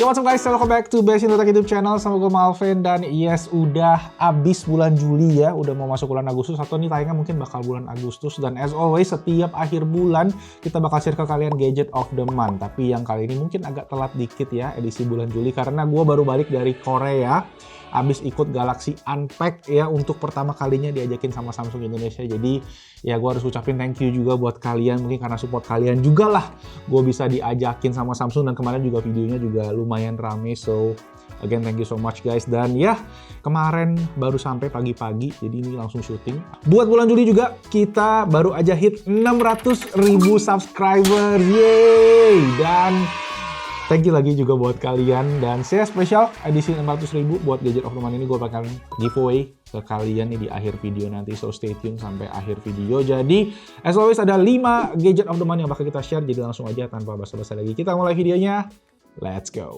Yo, what's up guys, welcome back to Best in Tech YouTube channel sama gue Malvin. Dan yes, udah abis bulan Juli ya, udah mau masuk bulan Agustus, atau nih tayangnya mungkin bakal bulan Agustus. Dan as always, setiap akhir bulan kita bakal share ke kalian gadget of the month. Tapi yang kali ini mungkin agak telat dikit ya, edisi bulan Juli, karena gue baru balik dari Korea, abis ikut Galaxy Unpacked ya, untuk pertama kalinya diajakin sama Samsung Indonesia. Jadi ya gue harus ucapin thank you juga buat kalian, mungkin karena support kalian juga lah gue bisa diajakin sama Samsung. Dan kemarin juga videonya juga lumayan rame, so again thank you so much guys. Dan ya kemarin baru sampai pagi-pagi, jadi ini langsung syuting. Buat bulan Juli juga kita baru aja hit 600.000 subscriber, yeay! Dan thank you lagi juga buat kalian. Dan saya spesial edisi 600.000 buat gadget of the month ini gue bakal giveaway ke kalian nih di akhir video nanti, so stay tune sampai akhir video. Jadi as always ada 5 gadget of the month yang bakal kita share, jadi langsung aja tanpa basa-basi lagi kita mulai videonya. Let's go.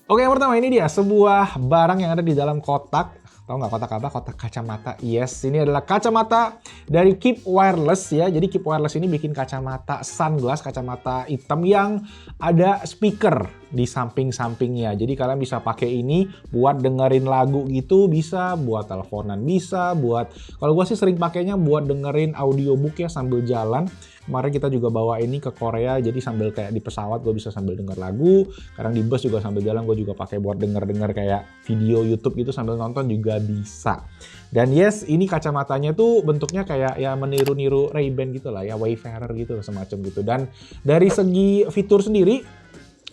Oke, yang pertama ini dia sebuah barang yang ada di dalam kotak. Tahu nggak kotak apa? Kotak kacamata. Yes, ini adalah kacamata dari Keep Wireless ya. Jadi Keep Wireless ini bikin kacamata sunglass, kacamata hitam yang ada speaker di samping-sampingnya. Jadi kalian bisa pakai ini buat dengerin lagu gitu, bisa buat teleponan, bisa buat, kalau gue sih sering pakainya buat dengerin audiobook ya sambil jalan. Kemarin kita juga bawa ini ke Korea, jadi sambil kayak di pesawat gue bisa sambil denger lagu. Kadang di bus juga sambil jalan gue juga pakai buat denger-denger kayak video YouTube gitu sambil nonton juga bisa. Dan yes, ini kacamatanya tuh bentuknya kayak ya meniru-niru Ray-Ban gitu lah ya, Wayfarer gitu semacam gitu. Dan dari segi fitur sendiri,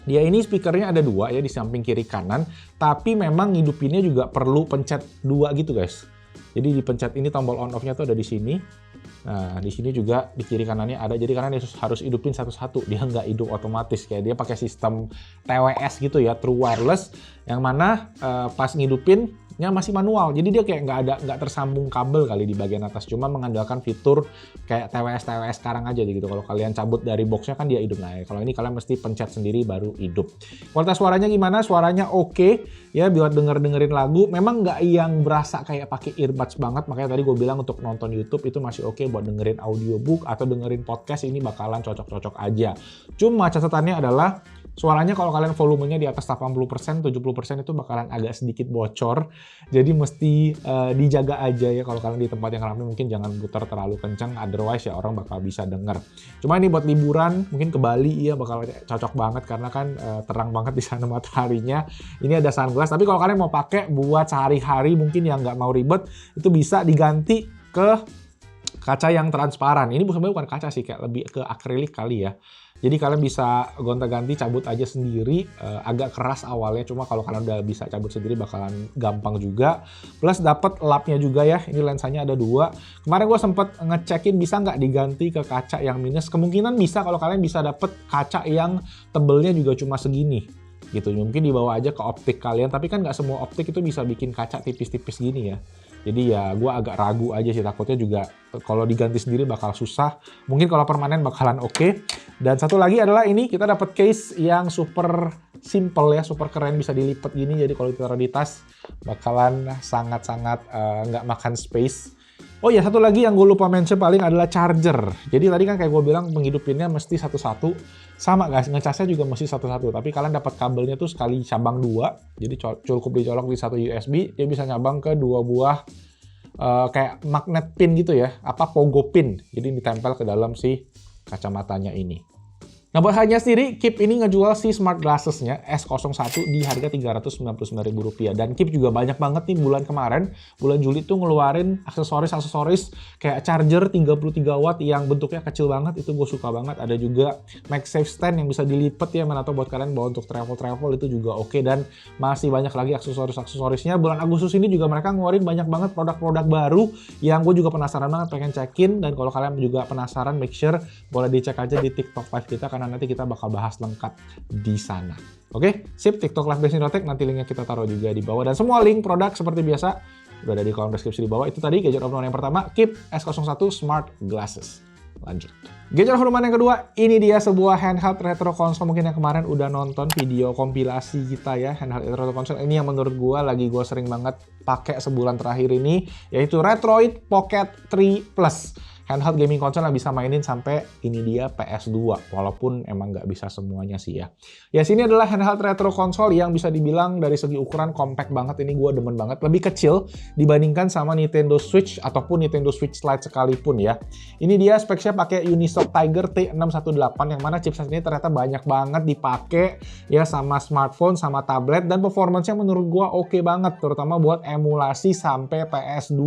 dia ini speakernya ada 2 ya di samping kiri kanan, tapi memang ngidupinnya juga perlu pencet 2 gitu guys. Jadi dipencet ini tombol on off-nya tuh ada di sini. Nah, di sini juga di kiri kanannya ada. Jadi kalian harus hidupin satu-satu. Dia nggak hidup otomatis, kayak dia pakai sistem TWS gitu ya, True Wireless, yang mana pas ngidupinnya masih manual. Jadi dia kayak nggak tersambung kabel kali di bagian atas. Cuma mengandalkan fitur kayak TWS sekarang aja gitu. Kalau kalian cabut dari boxnya kan dia hidup. Nah, kalau ini kalian mesti pencet sendiri baru hidup. Kualitas suaranya gimana? Suaranya oke ya, buat dengerin lagu. Memang nggak yang berasa kayak pakai earbuds banget. Makanya tadi gue bilang untuk nonton YouTube itu masih oke, buat dengerin audiobook atau dengerin podcast ini bakalan cocok-cocok aja. Cuma catatannya adalah suaranya kalau kalian volumenya di atas 80%, 70% itu bakalan agak sedikit bocor. Jadi mesti dijaga aja ya, kalau kalian di tempat yang ramai mungkin jangan putar terlalu kencang, otherwise ya orang bakal bisa denger. Cuma ini buat liburan, mungkin ke Bali ya bakal cocok banget karena kan terang banget di sana mataharinya. Ini ada sunglass, tapi kalau kalian mau pakai buat sehari-hari mungkin yang nggak mau ribet, itu bisa diganti ke kaca yang transparan. Ini sebenarnya bukan kaca sih, kayak lebih ke akrilik kali ya. Jadi kalian bisa gonta-ganti, cabut aja sendiri. Agak keras awalnya, cuma kalau kalian udah bisa cabut sendiri bakalan gampang juga. Plus dapat lapnya juga ya. Ini lensanya ada 2. Kemarin gue sempet ngecekin bisa nggak diganti ke kaca yang minus. Kemungkinan bisa kalau kalian bisa dapet kaca yang tebelnya juga cuma segini gitu. Mungkin dibawa aja ke optik kalian, tapi kan nggak semua optik itu bisa bikin kaca tipis-tipis gini ya. Jadi ya gue agak ragu aja sih, takutnya juga kalau diganti sendiri bakal susah. Mungkin kalau permanen bakalan oke. Dan satu lagi adalah ini kita dapat case yang super simple ya, super keren, bisa dilipat gini. Jadi kalau ditaruh di tas bakalan sangat-sangat nggak makan space. Oh ya, satu lagi yang gue lupa mention paling adalah charger. Jadi tadi kan kayak gue bilang penghidupinnya mesti satu-satu. Sama guys, ngecasnya juga mesti satu-satu. Tapi kalian dapat kabelnya tuh sekali cabang 2. Jadi cukup dicolok di satu USB, dia bisa nyabang ke 2 buah kayak magnet pin gitu ya. Pogo pin. Jadi ditempel ke dalam si kacamatanya ini. Nah, buat harganya sendiri, Keep ini ngejual si smart glasses-nya S01 di harga Rp399.000. Dan Keep juga banyak banget nih bulan kemarin, bulan Juli tuh ngeluarin aksesoris kayak charger 33 watt yang bentuknya kecil banget, itu gue suka banget. Ada juga MagSafe stand yang bisa dilipat ya, mana tau buat kalian bawa untuk travel itu juga oke. Dan masih banyak lagi aksesorisnya. Bulan Agustus ini juga mereka ngeluarin banyak banget produk-produk baru yang gue juga penasaran banget, pengen cekin. Dan kalau kalian juga penasaran, make sure boleh dicek aja di TikTok Live kita, karena nanti kita bakal bahas lengkap di sana. Oke, sip, TikTok Live Best in Tech, nanti linknya kita taruh juga di bawah. Dan semua link produk seperti biasa udah ada di kolom deskripsi di bawah. Itu tadi gadget of the month yang pertama, Keep S01 Smart Glasses. Lanjut. Gadget of the month yang kedua, ini dia sebuah handheld retro console. Mungkin yang kemarin udah nonton video kompilasi kita ya, handheld retro console. Ini yang menurut gue sering banget pakai sebulan terakhir ini, yaitu Retroid Pocket 3 Plus. handheld gaming console yang bisa mainin sampai ini dia PS2, walaupun emang nggak bisa semuanya sih ya. Ya sini adalah handheld retro console yang bisa dibilang dari segi ukuran compact banget, ini gue demen banget, lebih kecil dibandingkan sama Nintendo Switch ataupun Nintendo Switch Lite sekalipun ya. Ini dia speknya pakai Unisoc Tiger T618 yang mana chipset ini ternyata banyak banget dipakai ya sama smartphone, sama tablet, dan performance-nya menurut gue oke banget, terutama buat emulasi sampai PS2.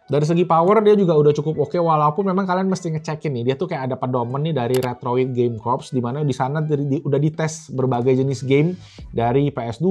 Dari segi power dia juga udah cukup oke, walaupun memang kalian mesti ngecekin nih, dia tuh kayak ada pedoman nih dari Retroid Game Corps, di mana di sana udah dites berbagai jenis game dari PS2,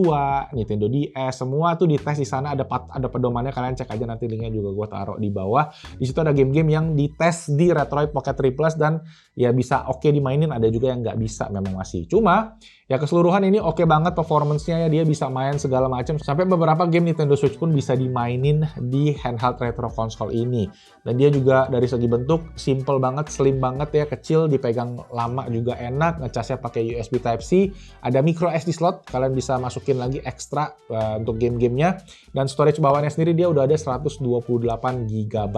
Nintendo DS, semua tuh dites di sana, ada pedomannya, kalian cek aja nanti linknya juga gue taruh di bawah. Di situ ada game-game yang dites di Retroid Pocket 3 Plus dan ya bisa oke dimainin, ada juga yang nggak bisa memang masih. Cuma ya keseluruhan ini oke banget performance-nya ya, dia bisa main segala macam, sampai beberapa game Nintendo Switch pun bisa dimainin di handheld retro console ini. Dan dia juga dari segi bentuk simple banget, slim banget ya, kecil, dipegang lama juga enak, ngecasnya pakai USB Type-C, ada micro SD slot, kalian bisa masukin lagi ekstra untuk game-gamenya, dan storage bawahnya sendiri dia udah ada 128 GB.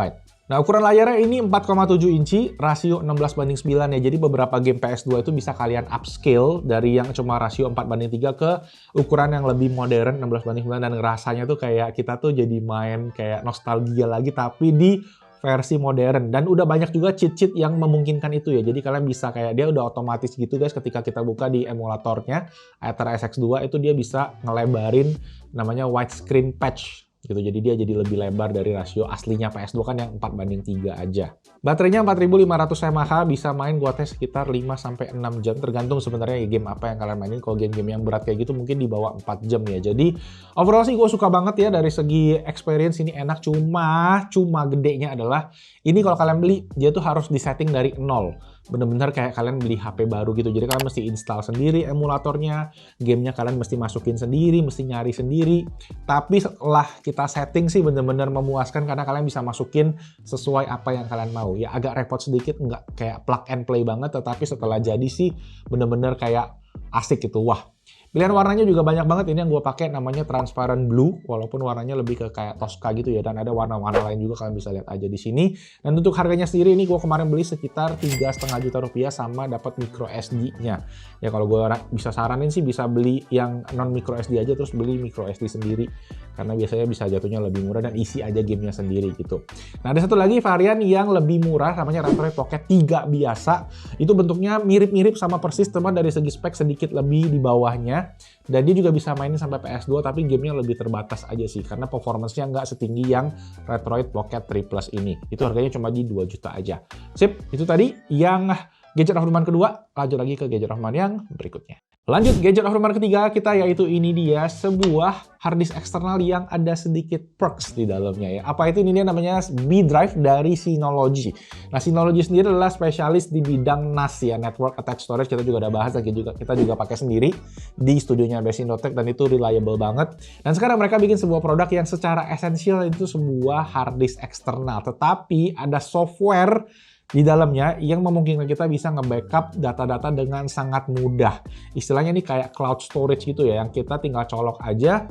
Nah, ukuran layarnya ini 4,7 inci, rasio 16:9 ya. Jadi beberapa game PS2 itu bisa kalian upscale dari yang cuma rasio 4:3 ke ukuran yang lebih modern 16:9, dan rasanya tuh kayak kita tuh jadi main kayak nostalgia lagi tapi di versi modern. Dan udah banyak juga cheat-cheat yang memungkinkan itu ya. Jadi kalian bisa kayak dia udah otomatis gitu guys, ketika kita buka di emulatornya Aether SX2 itu dia bisa ngelebarin namanya widescreen patch gitu. Jadi dia jadi lebih lebar dari rasio aslinya PS2 kan yang 4:3 aja. Baterainya 4500 mAh, bisa main gua tes sekitar 5-6 jam, tergantung sebenarnya game apa yang kalian mainin. Kalau game-game yang berat kayak gitu mungkin di bawah 4 jam ya. Jadi overall sih gue suka banget ya, dari segi experience ini enak, cuma gedenya adalah ini kalau kalian beli dia tuh harus disetting dari nol. Bener-bener kayak kalian beli HP baru gitu. Jadi kalian mesti install sendiri emulatornya, gamenya kalian mesti masukin sendiri, mesti nyari sendiri. Tapi setelah kita setting sih bener-bener memuaskan, karena kalian bisa masukin sesuai apa yang kalian mau. Ya agak repot sedikit, nggak kayak plug and play banget, tetapi setelah jadi sih bener-bener kayak asik gitu. Wah. Pilihan warnanya juga banyak banget. Ini yang gue pakai namanya transparent blue, walaupun warnanya lebih ke kayak Tosca gitu ya. Dan ada warna-warna lain juga, kalian bisa lihat aja di sini. Dan untuk harganya sendiri ini gue kemarin beli sekitar 3,5 juta rupiah, sama dapat micro SD-nya. Ya kalau gue bisa saranin sih bisa beli yang non micro SD aja, terus beli micro SD sendiri, karena biasanya bisa jatuhnya lebih murah dan isi aja gamenya sendiri gitu. Nah ada satu lagi varian yang lebih murah, namanya Retroid Pocket 3 biasa. Itu bentuknya mirip-mirip sama persis, teman dari segi spek sedikit lebih di bawahnya. Dan dia juga bisa mainin sampai PS2, tapi gamenya lebih terbatas aja sih, karena performance-nya nggak setinggi yang Retroid Pocket 3 Plus ini. Itu harganya cuma di 2 juta aja. Sip, itu tadi yang gadget of the month kedua. Lanjut lagi ke gadget of the month yang berikutnya. Lanjut gadget of the month ketiga kita, yaitu ini dia sebuah harddisk eksternal yang ada sedikit perks di dalamnya ya. Apa itu? Ini dia namanya B Drive dari Synology. Nah, Synology sendiri adalah spesialis di bidang NAS ya, Network Attached Storage. Kita juga udah bahas, kita juga pakai sendiri di studionya Besindotech, dan itu reliable banget. Dan sekarang mereka bikin sebuah produk yang secara esensial itu sebuah harddisk eksternal, tetapi ada software di dalamnya yang memungkinkan kita bisa nge-backup data-data dengan sangat mudah. Istilahnya ini kayak cloud storage gitu ya, yang kita tinggal colok aja,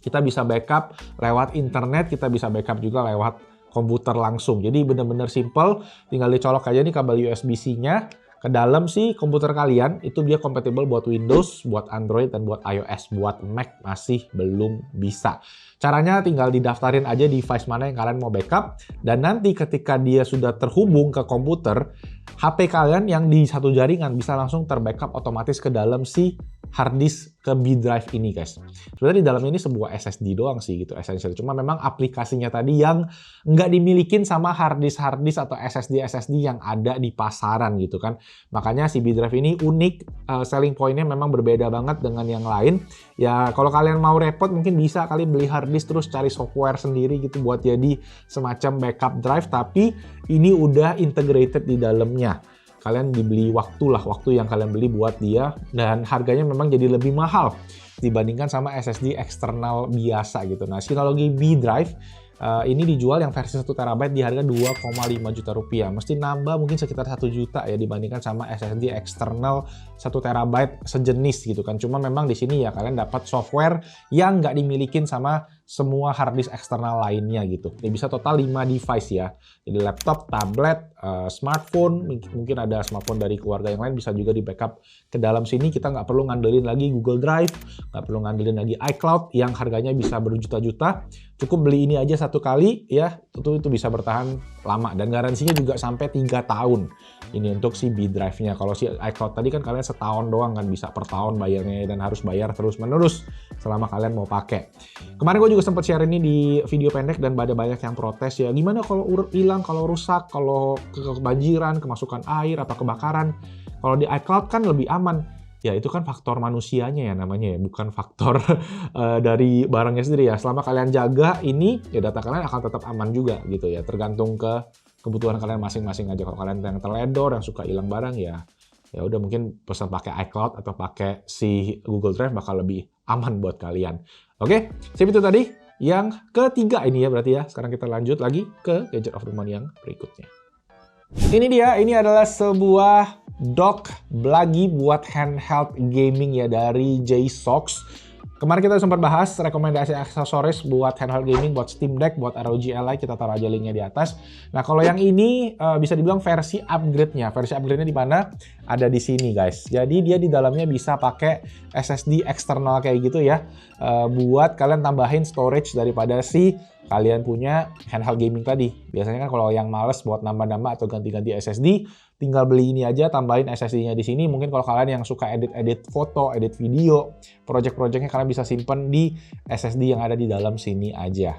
kita bisa backup lewat internet, kita bisa backup juga lewat komputer langsung. Jadi bener-bener simple, tinggal dicolok aja nih kabel USB-C-nya ke dalam si komputer kalian. Itu dia compatible buat Windows, buat Android, dan buat iOS. Buat Mac masih belum bisa. Caranya tinggal didaftarin aja device mana yang kalian mau backup, dan nanti ketika dia sudah terhubung ke komputer, HP kalian yang di satu jaringan bisa langsung terbackup otomatis ke dalam si harddisk ke B Drive ini guys. Sebenarnya di dalamnya ini sebuah SSD doang sih gitu, essential. Cuma memang aplikasinya tadi yang nggak dimilikin sama harddisk atau SSD yang ada di pasaran gitu kan. Makanya si B Drive ini unik, selling point-nya memang berbeda banget dengan yang lain. Ya kalau kalian mau repot mungkin bisa kali beli harddisk terus cari software sendiri gitu buat jadi semacam backup drive, tapi ini udah integrated di dalamnya. Kalian dibeli waktu yang kalian beli buat dia, dan harganya memang jadi lebih mahal dibandingkan sama SSD eksternal biasa gitu. Nah, Synology B Drive Ini dijual yang versi 1 TB di harga 2,5 juta rupiah. Mesti nambah mungkin sekitar 1 juta ya dibandingkan sama SSD eksternal 1 TB sejenis gitu kan. Cuma memang di sini ya kalian dapat software yang nggak dimilikin sama semua harddisk eksternal lainnya gitu. Ini bisa total 5 device ya. Jadi laptop, tablet, smartphone, mungkin ada smartphone dari keluarga yang lain bisa juga di backup ke dalam sini. Kita nggak perlu ngandelin lagi Google Drive, nggak perlu ngandelin lagi iCloud yang harganya bisa berjuta-juta. Cukup beli ini aja 1 kali ya, itu bisa bertahan lama dan garansinya juga sampai 3 tahun. Ini untuk si B drive-nya. Kalau si iCloud tadi kan kalian setahun doang kan, bisa per tahun bayarnya dan harus bayar terus-menerus selama kalian mau pakai. Kemarin gue juga sempat share ini di video pendek dan ada banyak yang protes ya, gimana kalau hilang, kalau rusak, kalau kebanjiran, kemasukan air atau kebakaran. Kalau di iCloud kan lebih aman. Ya itu kan faktor manusianya ya namanya ya, bukan faktor dari barangnya sendiri ya. Selama kalian jaga ini, ya data kalian akan tetap aman juga gitu ya. Tergantung ke kebutuhan kalian masing-masing aja. Kalau kalian yang teledor, yang suka hilang barang ya udah mungkin pesan pakai iCloud atau pakai si Google Drive bakal lebih aman buat kalian. Oke, sip itu tadi yang ketiga ini ya berarti ya. Sekarang kita lanjut lagi ke gadget of the month yang berikutnya. Ini dia, ini adalah sebuah dock lagi buat handheld gaming ya dari JSOX. Kemarin kita sempat bahas rekomendasi aksesoris buat handheld gaming, buat Steam Deck, buat ROG Ally, kita taruh aja linknya di atas. Nah kalau yang ini bisa dibilang versi upgrade-nya. Versi upgrade-nya di mana? Ada di sini guys. Jadi dia di dalamnya bisa pakai SSD eksternal kayak gitu ya. Buat kalian tambahin storage daripada si kalian punya handheld gaming tadi. Biasanya kan kalau yang males buat nambah-nambah atau ganti-ganti SSD, tinggal beli ini aja, tambahin SSD-nya di sini. Mungkin kalau kalian yang suka edit-edit foto, edit video, project-projectnya kalian bisa simpen di SSD yang ada di dalam sini aja.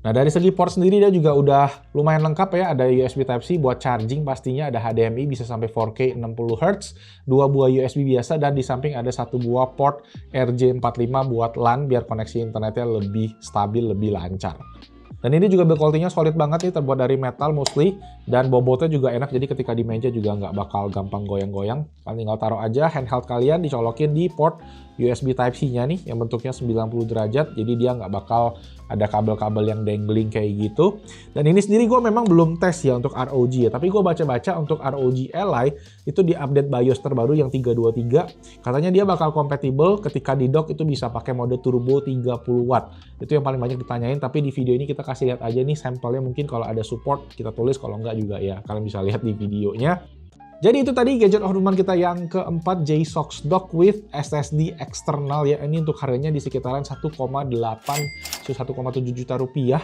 Nah dari segi port sendiri dia juga udah lumayan lengkap ya, ada USB Type-C buat charging pastinya, ada HDMI bisa sampai 4K 60Hz, 2 buah USB biasa, dan di samping ada 1 buah port RJ45 buat LAN biar koneksi internetnya lebih stabil, lebih lancar. Dan ini juga build quality-nya solid banget nih, terbuat dari metal mostly, dan bobotnya juga enak, jadi ketika di meja juga nggak bakal gampang goyang-goyang. Kalian tinggal taruh aja handheld kalian, dicolokin di port USB Type-C-nya nih, yang bentuknya 90 derajat, jadi dia nggak bakal ada kabel-kabel yang dangling kayak gitu. Dan ini sendiri gue memang belum tes ya untuk ROG ya, tapi gue baca-baca untuk ROG Ally itu di update BIOS terbaru yang 323, katanya dia bakal kompatibel ketika di dock itu bisa pakai mode turbo 30 watt. Itu yang paling banyak ditanyain, tapi di video ini kita kasih lihat aja nih sampelnya, mungkin kalau ada support kita tulis, kalau enggak juga ya kalian bisa lihat di videonya. Jadi itu tadi gadget of the month kita yang keempat, JSOX dock with SSD eksternal ya. Ini untuk harganya di sekitaran 1,7 juta rupiah.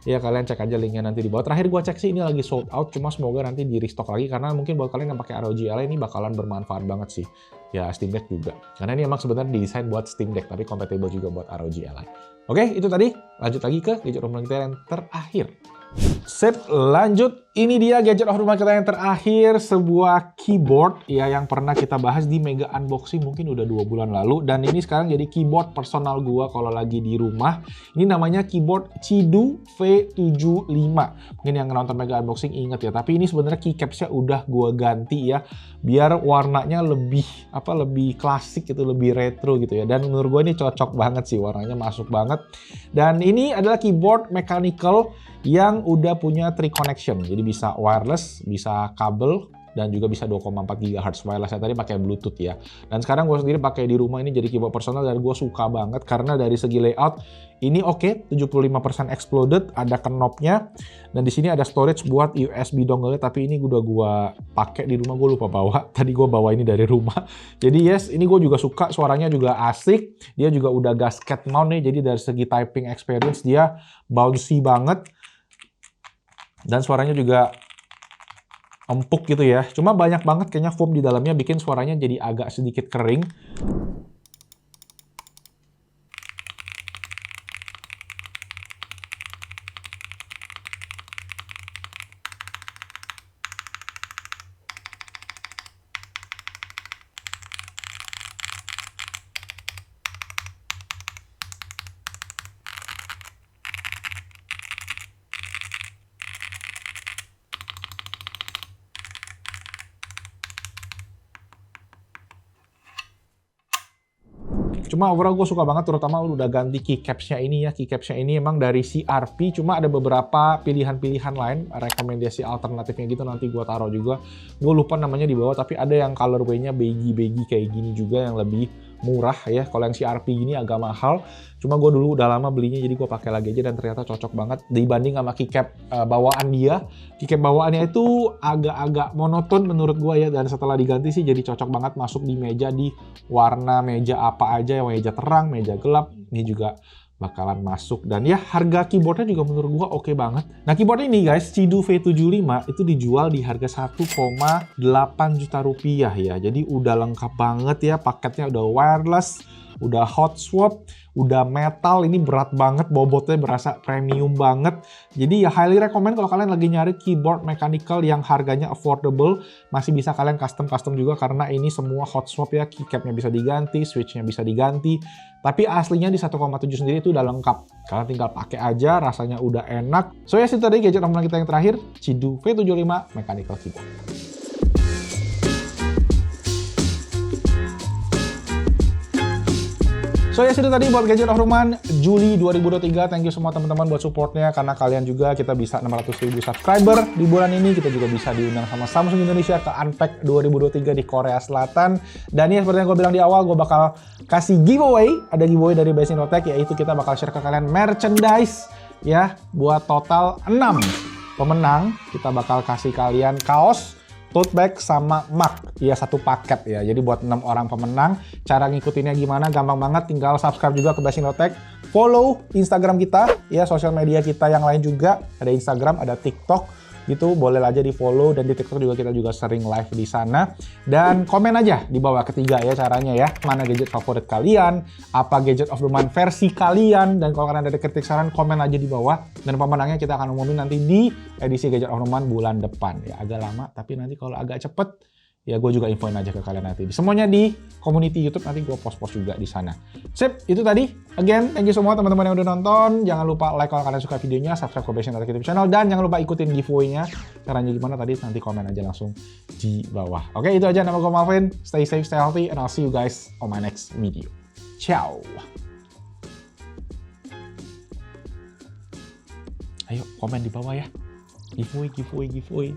Ya kalian cek aja linknya nanti di bawah. Terakhir gua cek sih ini lagi sold out, cuma semoga nanti di restock lagi karena mungkin buat kalian yang pakai ROG Ally ini bakalan bermanfaat banget sih. Ya Steam Deck juga. Karena ini emang sebenarnya didesain buat Steam Deck tapi compatible juga buat ROG Ally. Oke, itu tadi. Lanjut lagi ke gadget of the month kita yang terakhir. Sip, lanjut. Ini dia gadget of the month kita yang terakhir, sebuah keyboard ya yang pernah kita bahas di Mega Unboxing mungkin udah 2 bulan lalu, dan ini sekarang jadi keyboard personal gua kalau lagi di rumah. Ini namanya keyboard Qidoo V75. Mungkin yang nonton Mega Unboxing inget ya, tapi ini sebenarnya keycaps-nya udah gua ganti ya biar warnanya lebih lebih klasik gitu, lebih retro gitu ya. Dan menurut gua ini cocok banget sih, warnanya masuk banget. Dan ini adalah keyboard mechanical yang udah punya 3 connection. Jadi bisa wireless, bisa kabel, dan juga bisa 2,4 GHz wireless. Saya tadi pakai Bluetooth ya. Dan sekarang gue sendiri pakai di rumah, ini jadi keyboard personal dan gue suka banget karena dari segi layout ini oke, 75% exploded, ada knobnya, dan di sini ada storage buat USB dongle, tapi ini udah gue pakai di rumah, gue lupa bawa. Tadi gue bawa ini dari rumah. Jadi yes, ini gue juga suka, suaranya juga asik. Dia juga udah gasket mount nih, jadi dari segi typing experience dia bouncy banget. Dan suaranya juga empuk gitu ya. Cuma banyak banget kayaknya foam di dalamnya bikin suaranya jadi agak sedikit kering. Cuma overall gue suka banget, terutama udah ganti keycaps-nya ini ya. Keycaps-nya ini emang dari CRP, cuma ada beberapa pilihan-pilihan lain, rekomendasi alternatifnya gitu nanti gue taruh juga. Gue lupa namanya di bawah, tapi ada yang colorway-nya baggy kayak gini juga yang lebih murah ya. Kalau yang CRP gini agak mahal. Cuma gue dulu udah lama belinya, jadi gue pakai lagi aja dan ternyata cocok banget dibanding sama keycap bawaan dia. Keycap bawaannya itu agak-agak monoton menurut gue ya, dan setelah diganti sih jadi cocok banget masuk di meja, di warna meja apa aja, meja terang, meja gelap, ini juga bakalan masuk. Dan ya harga keyboardnya juga menurut gua oke banget. Nah keyboard ini guys, Qidoo V75 itu dijual di harga 1,8 juta rupiah ya. Jadi udah lengkap banget ya, paketnya udah wireless, udah hot swap, udah metal, ini berat banget, bobotnya berasa premium banget. Jadi ya highly recommend kalau kalian lagi nyari keyboard mechanical yang harganya affordable, masih bisa kalian custom juga karena ini semua hot swap ya, keycapnya bisa diganti, switchnya bisa diganti. Tapi aslinya di 1,7 sendiri itu udah lengkap. Kalian tinggal pakai aja, rasanya udah enak. So ya, itu tadi gadget ramalan kita yang terakhir, Qidoo V75 Mechanical Keyboard. So ya, itu tadi buat Gadget of Ruman Juli 2023. Thank you semua teman-teman buat supportnya. Karena kalian juga kita bisa 600.000 subscriber di bulan ini. Kita juga bisa diundang sama Samsung Indonesia ke Unpacked 2023 di Korea Selatan. Dan ya seperti yang gue bilang di awal, gue bakal kasih giveaway. Ada giveaway dari Best Innotech, yaitu kita bakal share ke kalian merchandise ya. Buat total 6 pemenang, kita bakal kasih kalian kaos, tote bag, sama mug. Ya, satu paket ya. Jadi buat 6 orang pemenang. Cara ngikutinnya gimana? Gampang banget. Tinggal subscribe juga ke Best Innotech. Follow Instagram kita. Ya, sosial media kita yang lain juga. Ada Instagram, ada TikTok. Gitu, boleh aja di follow. Dan di TikTok juga kita juga sering live di sana. Dan komen aja di bawah ketiga ya caranya ya. Mana gadget favorit kalian? Apa gadget of the month versi kalian? Dan kalau kalian ada kritik saran, komen aja di bawah. Dan pemenangnya kita akan umumin nanti di edisi gadget of the month bulan depan. Ya agak lama, tapi nanti kalau agak cepet, ya gue juga infoin aja ke kalian nanti. Semuanya di community YouTube, nanti gue post-post juga di sana. Sip, itu tadi. Again, thank you semua teman-teman yang udah nonton. Jangan lupa like kalau kalian suka videonya, subscribe ke Best Innotech YouTube channel, dan jangan lupa ikutin giveaway-nya. Caranya gimana tadi, nanti komen aja langsung di bawah. Oke, itu aja. Nama gue Malvin. Stay safe, stay healthy, and I'll see you guys on my next video. Ciao! Ayo, komen di bawah ya. Giveaway.